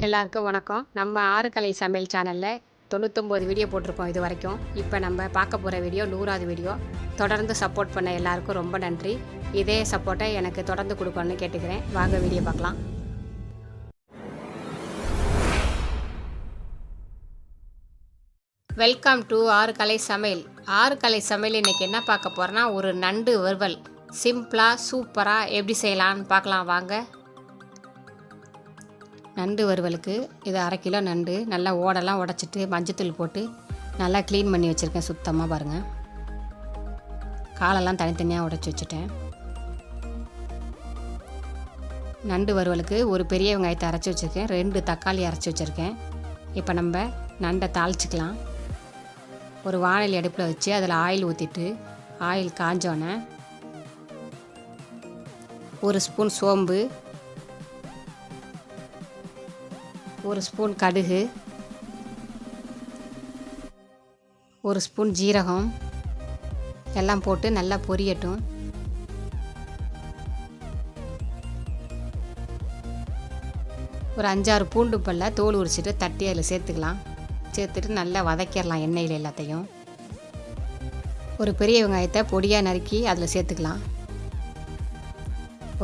எல்லாருக்கும் வணக்கம். நம்ம ஆறுகலை சமையல் சேனலில் 99 வீடியோ போட்டிருக்கோம் இது வரைக்கும். இப்போ நம்ம பார்க்க போகிற வீடியோ 100வது வீடியோ. தொடர்ந்து சப்போர்ட் பண்ண எல்லாருக்கும் ரொம்ப நன்றி. இதே சப்போர்ட்டை எனக்கு தொடர்ந்து கொடுக்கணும்னு கேட்டுக்கிறேன். வாங்க வீடியோ பார்க்கலாம். வெல்கம் டு ஆறுகலை சமையல். ஆறுகலை சமையல் இன்றைக்கி என்ன பார்க்க போகிறோன்னா, ஒரு நண்டு வறுவல் சிம்பிளாக சூப்பராக எப்படி செய்யலான்னு பார்க்கலாம் வாங்க. நண்டு வறுவலுக்கு இது 1/2 கிலோ நண்டு நல்லா ஓடெல்லாம் உடச்சிட்டு மஞ்சத்தூள் போட்டு நல்லா க்ளீன் பண்ணி வச்சுருக்கேன். சுத்தமாக பாருங்கள், காலெல்லாம் தனித்தனியாக உடச்சி வச்சுட்டேன். நண்டு வறுவலுக்கு ஒரு பெரிய வெங்காயத்தை அரைச்சி வச்சுருக்கேன், 2 தக்காளி அரைச்சி வச்சுருக்கேன். இப்போ நம்ம நண்டை தாளிச்சிக்கலாம். ஒரு வாணலி அடுப்பில் வச்சு அதில் ஆயில் ஊற்றிட்டு ஆயில் காஞ்சோன்னே 1 ஸ்பூன் சோம்பு, 1 ஸ்பூன் கடுகு, 1 ஸ்பூன் ஜீரகம் எல்லாம் போட்டு நல்லா பொரியட்டும். ஒரு 5-6 பூண்டு பல்ல தோல் உரிச்சிட்டு தட்டி அதில் சேர்த்துக்கலாம். சேர்த்துட்டு நல்லா வதக்கிடலாம் எண்ணெயில் எல்லாத்தையும். ஒரு பெரிய வெங்காயத்தை பொடியாக நறுக்கி அதில் சேர்த்துக்கலாம்.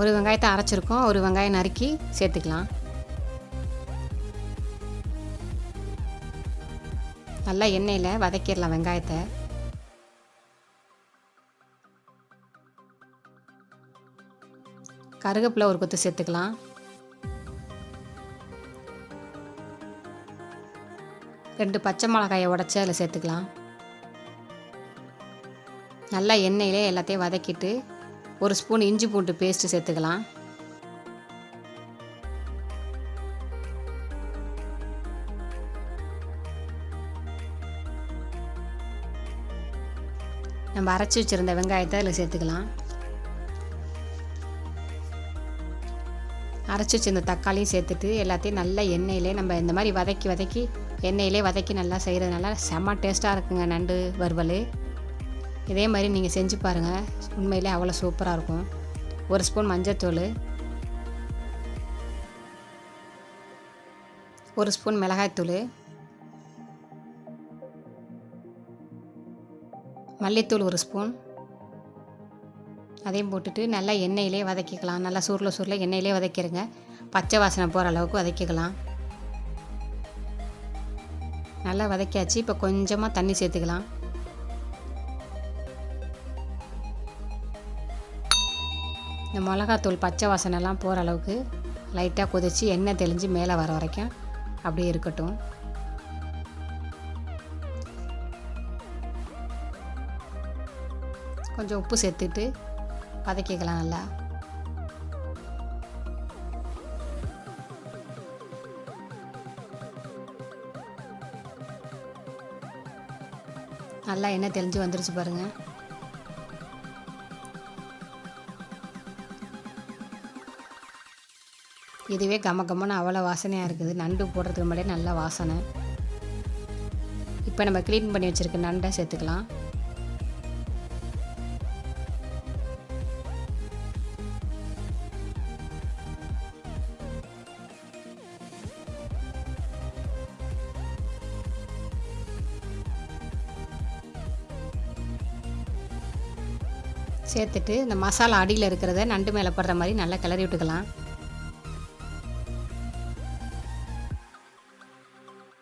ஒரு வெங்காயத்தை அரைச்சிருக்கோம், ஒரு வெங்காயம் நறுக்கி சேர்த்துக்கலாம். நல்லா எண்ணெயில் வதக்கிடலாம் வெங்காயத்தை. கருவேப்பிலை ஒரு கொத்து சேர்த்துக்கலாம். ரெண்டு பச்சை மிளகாயை உடச்சி அதில் சேர்த்துக்கலாம். நல்லா எண்ணெயிலே எல்லாத்தையும் வதக்கிட்டு 1 ஸ்பூன் இஞ்சி பூண்டு பேஸ்ட்டு சேர்த்துக்கலாம். நம்ம அரைச்சி வச்சுருந்த வெங்காயத்தை அதில் சேர்த்துக்கலாம். அரைச்சி வச்சுருந்த தக்காளியும் சேர்த்துட்டு எல்லாத்தையும் நல்லா எண்ணெயிலே நம்ம இந்த மாதிரி வதக்கி எண்ணெயிலே வதக்கி நல்லா செய்கிறதுனால செம்ம டேஸ்ட்டாக இருக்குங்க நண்டு வறுவல். இதே மாதிரி நீங்கள் செஞ்சு பாருங்கள், உண்மையிலே அவ்வளோ சூப்பராக இருக்கும். 1 ஸ்பூன் மஞ்சத்தூள், 1 ஸ்பூன் மிளகாய்த்தூள், மல்லித்தூள் 1 ஸ்பூன், அதையும் போட்டுட்டு நல்லா எண்ணெயிலே வதக்கிக்கலாம். நல்லா சுருள எண்ணெயிலே வதக்கிடுங்க. பச்சை வாசனை போகிற அளவுக்கு வதக்கிக்கலாம். நல்லா வதக்கியாச்சு. இப்போ கொஞ்சமாக தண்ணி சேர்த்துக்கலாம். இந்த மிளகாத்தூள் பச்சை வாசனைலாம் போகிற அளவுக்கு லைட்டாக கொதித்து எண்ணெய் தெளிஞ்சு மேலே வர வரைக்கும் அப்படியே இருக்கட்டும். கொஞ்சம் உப்பு சேர்த்துட்டு வதக்கிக்கலாம். நல்லா எண்ணெய் தெளிஞ்சு வந்துருச்சு பாருங்கள். இதுவே கம்மன்னு அவ்வளோ வாசனையாக இருக்குது. நண்டு போடுறதுக்கு முன்னாடியே நல்ல வாசனை. இப்போ நம்ம க்ளீன் பண்ணி வச்சுருக்க நண்டை சேர்த்துக்கலாம். சேர்த்துட்டு இந்த மசாலா அடியில் இருக்கிறத நண்டு மேலே படுற மாதிரி நல்லா கிளறி விட்டுக்கலாம்.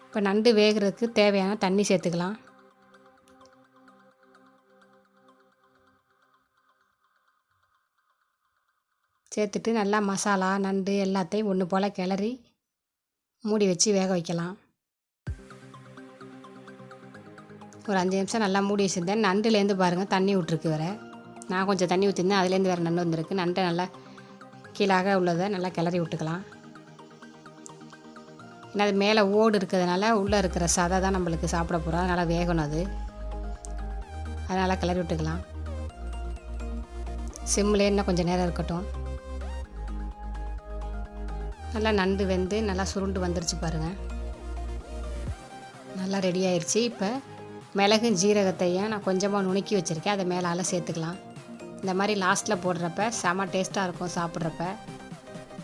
இப்போ நண்டு வேகிறதுக்கு தேவையான தண்ணி சேர்த்துக்கலாம். சேர்த்துட்டு நல்லா மசாலா நண்டு எல்லாத்தையும் ஒன்று போல் கிளறி மூடி வச்சு வேக வைக்கலாம். ஒரு 5 நிமிஷம் நல்லா மூடி வச்சுருந்தேன். நண்டுலேருந்து பாருங்கள் தண்ணி விட்ருக்கு வேறு. நான் கொஞ்சம் தண்ணி ஊற்றிருந்தேன், அதுலேருந்து வேறு நண்டு வந்திருக்கு. நண்டை நல்லா கீழாக உள்ளதை நல்லா கிளறி விட்டுக்கலாம். ஏன்னா அது மேலே ஓடு இருக்கிறதுனால உள்ளே இருக்கிற சதை தான் நம்மளுக்கு சாப்பிட போகிறோம், அதனால் வேகணும். அதனால் கிளறி விட்டுக்கலாம். சிம்மில் இன்னும் கொஞ்சம் நேரம் இருக்கட்டும். நல்லா நண்டு வெந்து நல்லா சுருண்டு வந்துருச்சு பாருங்கள். நல்லா ரெடி ஆயிடுச்சு. இப்போ மிளகு ஜீரகத்தையும் நான் கொஞ்சமாக நுணுக்கி வச்சுருக்கேன், அதை மேலால் சேர்த்துக்கலாம். இந்த மாதிரி லாஸ்ட்டில் போடுறப்ப செம டேஸ்ட்டாக இருக்கும் சாப்பிட்றப்ப.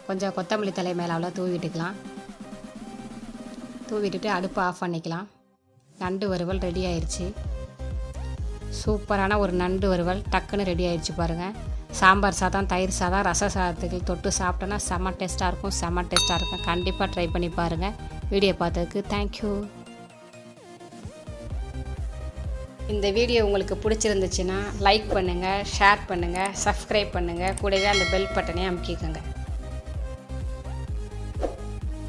கொஞ்சம் கொத்தமல்லி தழை மேலே அவ்வளோ தூவி விட்டுக்கலாம். தூவிட்டுட்டு அடுப்பை ஆஃப் பண்ணிக்கலாம். நண்டு வறுவல் ரெடி ஆயிடுச்சு. சூப்பரான ஒரு நண்டு வறுவல் டக்குன்னு ரெடி ஆயிடுச்சு பாருங்கள். சாம்பார் சாதம், தயிர் சாதம், ரச சாதத்துக்கு தொட்டு சாப்பிட்டோன்னா செம்ம டேஸ்ட்டாக இருக்கும். கண்டிப்பாக ட்ரை பண்ணி பாருங்கள். வீடியோ பார்த்ததுக்கு தேங்க்யூ. இந்த வீடியோ உங்களுக்கு பிடிச்சிருந்துச்சுன்னா லைக் பண்ணுங்கள், ஷேர் பண்ணுங்கள், சப்ஸ்கிரைப் பண்ணுங்கள். கூடவே அந்த பெல் பட்டனையும் அமுக்கிக்கோங்க.